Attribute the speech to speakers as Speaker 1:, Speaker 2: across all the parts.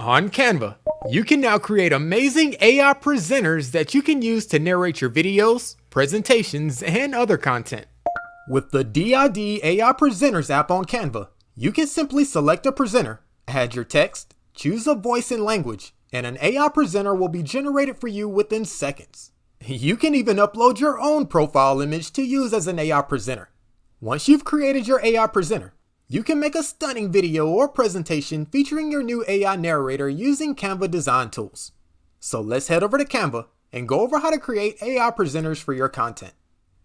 Speaker 1: On Canva, you can now create amazing AI presenters that you can use to narrate your videos, presentations, and other content. With the DID AI Presenters app on Canva, you can simply select a presenter, add your text, choose a voice and language, and an AI presenter will be generated for you within seconds. You can even upload your own profile image to use as an AI presenter. Once you've created your AI presenter, you can make a stunning video or presentation featuring your new AI narrator using Canva design tools. So let's head over to Canva and go over how to create AI presenters for your content.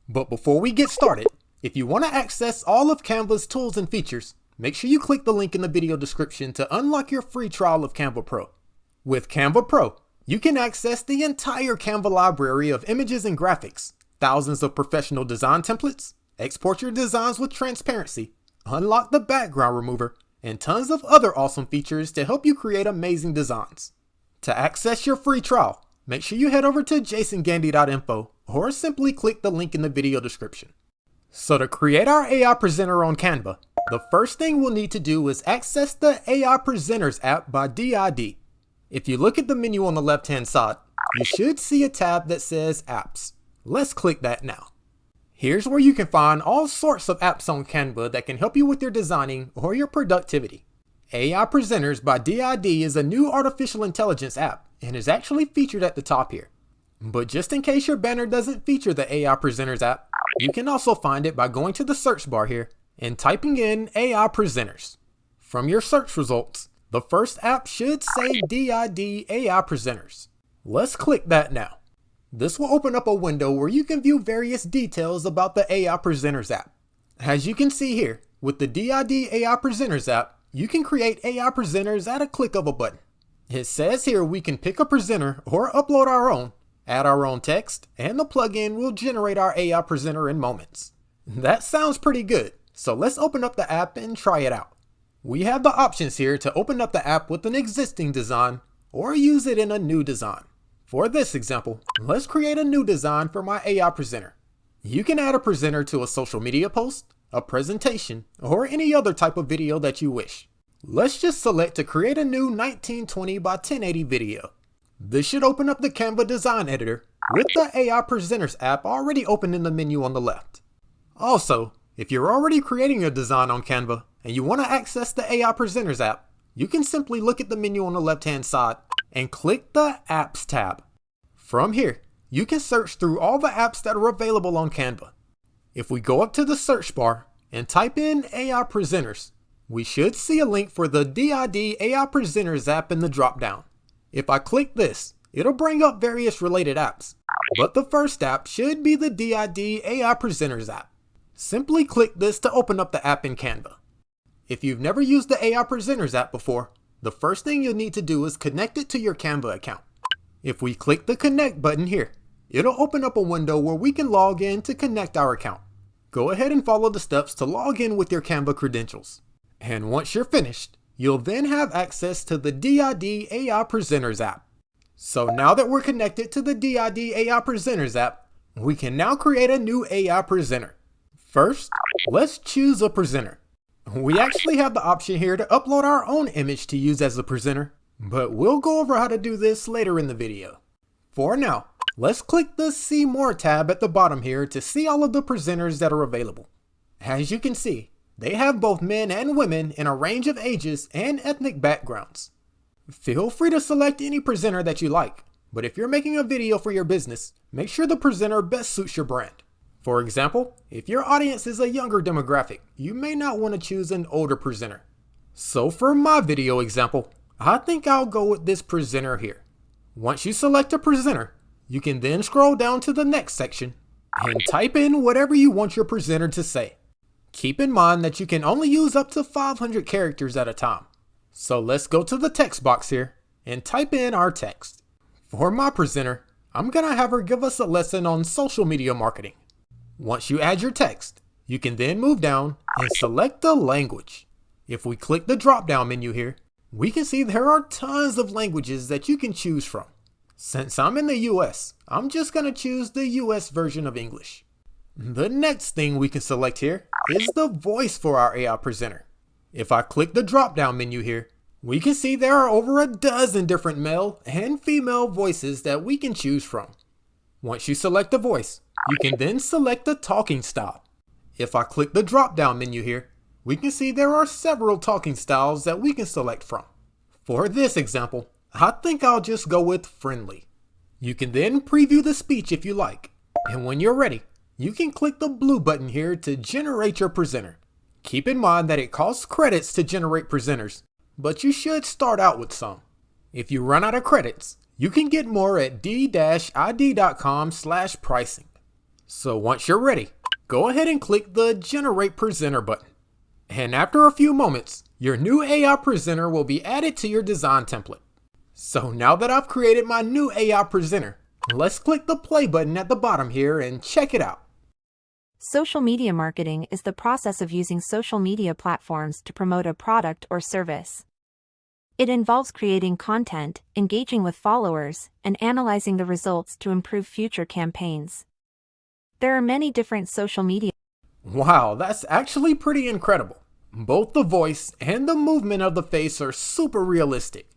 Speaker 1: But before we get started, if you want to access all of Canva's tools and features, make sure you click the link in the video description to unlock your free trial of Canva Pro. With Canva Pro, you can access the entire Canva library of images and graphics, thousands of professional design templates, export your designs with transparency, unlock the background remover, and tons of other awesome features to help you create amazing designs. To access your free trial, make sure you head over to jasongandy.info or simply click the link in the video description. So to create our AI presenter on Canva, the first thing we'll need to do is access the AI Presenters app by DID. If you look at the menu on the left-hand side, you should see a tab that says Apps. Let's click that now. Here's where you can find all sorts of apps on Canva that can help you with your designing or your productivity. AI Presenters by DID is a new artificial intelligence app and is actually featured at the top here. But just in case your banner doesn't feature the AI Presenters app, you can also find it by going to the search bar here and typing in AI Presenters. From your search results, the first app should say DID AI Presenters. Let's click that now. This will open up a window where you can view various details about the AI Presenters app. As you can see here, with the DID AI Presenters app, you can create AI presenters at a click of a button. It says here we can pick a presenter or upload our own, add our own text, and the plugin will generate our AI presenter in moments. That sounds pretty good, so let's open up the app and try it out. We have the options here to open up the app with an existing design or use it in a new design. For this example, let's create a new design for my AI presenter. You can add a presenter to a social media post, a presentation, or any other type of video that you wish. Let's just select to create a new 1920 by 1080 video. This should open up the Canva design editor with the AI Presenters app already open in the menu on the left. Also, if you're already creating a design on Canva and you want to access the AI Presenters app, you can simply look at the menu on the left-hand side and click the Apps tab. From here, you can search through all the apps that are available on Canva. If we go up to the search bar and type in AI Presenters, we should see a link for the DID AI Presenters app in the drop-down. If I click this, it'll bring up various related apps, but the first app should be the DID AI Presenters app. Simply click this to open up the app in Canva. If you've never used the AI Presenters app before, the first thing you'll need to do is connect it to your Canva account. If we click the connect button here, it'll open up a window where we can log in to connect our account. Go ahead and follow the steps to log in with your Canva credentials. And once you're finished, you'll then have access to the DID AI Presenters app. So now that we're connected to the DID AI Presenters app, we can now create a new AI presenter. First, let's choose a presenter. We actually have the option here to upload our own image to use as a presenter, but we'll go over how to do this later in the video. For now, let's click the See More tab at the bottom here to see all of the presenters that are available. As you can see, they have both men and women in a range of ages and ethnic backgrounds. Feel free to select any presenter that you like, but if you're making a video for your business, make sure the presenter best suits your brand. For example, if your audience is a younger demographic, you may not want to choose an older presenter. So for my video example, I think I'll go with this presenter here. Once you select a presenter, you can then scroll down to the next section and type in whatever you want your presenter to say. Keep in mind that you can only use up to 500 characters at a time. So let's go to the text box here and type in our text. For my presenter, I'm gonna have her give us a lesson on social media marketing. Once you add your text, you can then move down and select the language. If we click the drop-down menu here, we can see there are tons of languages that you can choose from. Since I'm in the US, I'm just gonna choose the US version of English. The next thing we can select here is the voice for our AI presenter. If I click the drop-down menu here, We can see there are over a dozen different male and female voices that we can choose from. Once you select a voice, you can then select the talking style. If I click the drop down menu here, we can see there are several talking styles that we can select from. For this example, I think I'll just go with friendly. You can then preview the speech if you like. And when you're ready, you can click the blue button here to generate your presenter. Keep in mind that it costs credits to generate presenters, but you should start out with some. If you run out of credits, you can get more at d-id.com/pricing. So once you're ready, go ahead and click the Generate Presenter button. And after a few moments, your new AI presenter will be added to your design template. So now that I've created my new AI presenter, let's click the play button at the bottom here and check it out.
Speaker 2: Social media marketing is the process of using social media platforms to promote a product or service. It involves creating content, engaging with followers, and analyzing the results to improve future campaigns. There are many different social media.
Speaker 1: Wow, that's actually pretty incredible. Both the voice and the movement of the face are super realistic.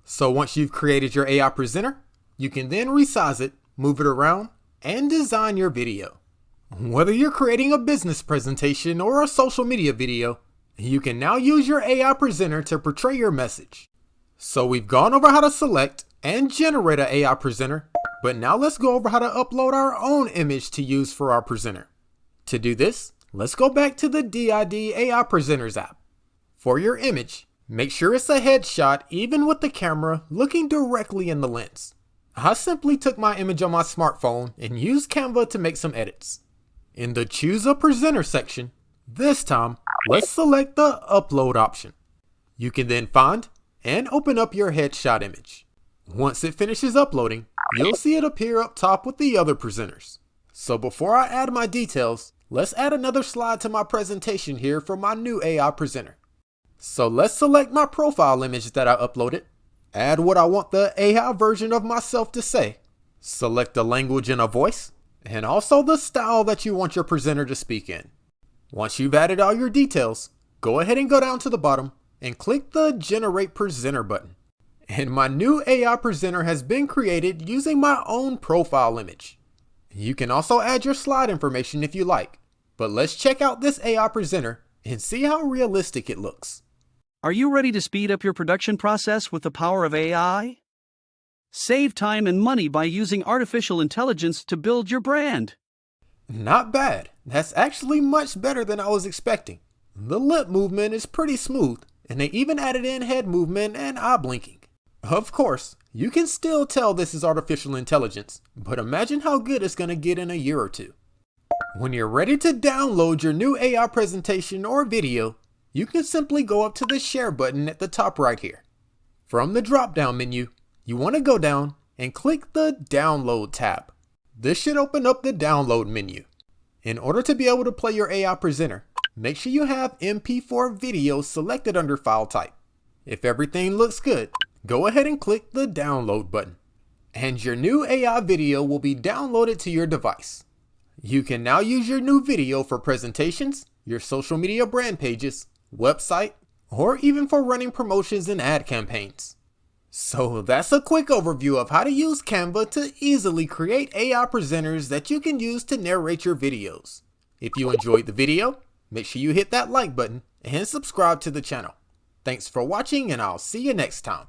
Speaker 1: So once you've created your AI presenter, you can then resize it, move it around, and design your video. Whether you're creating a business presentation or a social media video, you can now use your AI presenter to portray your message. So we've gone over how to select and generate an AI presenter, but now let's go over how to upload our own image to use for our presenter. To do this, let's go back to the DID AI Presenters app. For your image, make sure it's a headshot even with the camera looking directly in the lens. I simply took my image on my smartphone and used Canva to make some edits. In the Choose a Presenter section, this time, let's select the Upload option. You can then find and open up your headshot image. Once it finishes uploading, you'll see it appear up top with the other presenters. So before I add my details, let's add another slide to my presentation here for my new AI presenter. So let's select my profile image that I uploaded, add what I want the AI version of myself to say, select the language and a voice, and also the style that you want your presenter to speak in. Once you've added all your details, go ahead and go down to the bottom and click the Generate Presenter button. And my new AI presenter has been created using my own profile image. You can also add your slide information if you like, but let's check out this AI presenter and see how realistic it looks.
Speaker 3: Are you ready to speed up your production process with the power of AI? Save time and money by using artificial intelligence to build your brand.
Speaker 1: Not bad. That's actually much better than I was expecting. The lip movement is pretty smooth, and they even added in head movement and eye blinking. Of course, you can still tell this is artificial intelligence, but imagine how good it's going to get in a year or two. When you're ready to download your new AI presentation or video, you can simply go up to the Share button at the top right here. From the drop-down menu, you want to go down and click the Download tab. This should open up the Download menu. In order to be able to play your AI presenter, make sure you have MP4 video selected under File Type. If everything looks good, go ahead and click the Download button, and your new AI video will be downloaded to your device. You can now use your new video for presentations, your social media brand pages, website, or even for running promotions and ad campaigns. So that's a quick overview of how to use Canva to easily create AI presenters that you can use to narrate your videos. If you enjoyed the video, make sure you hit that like button and subscribe to the channel. Thanks for watching, and I'll see you next time.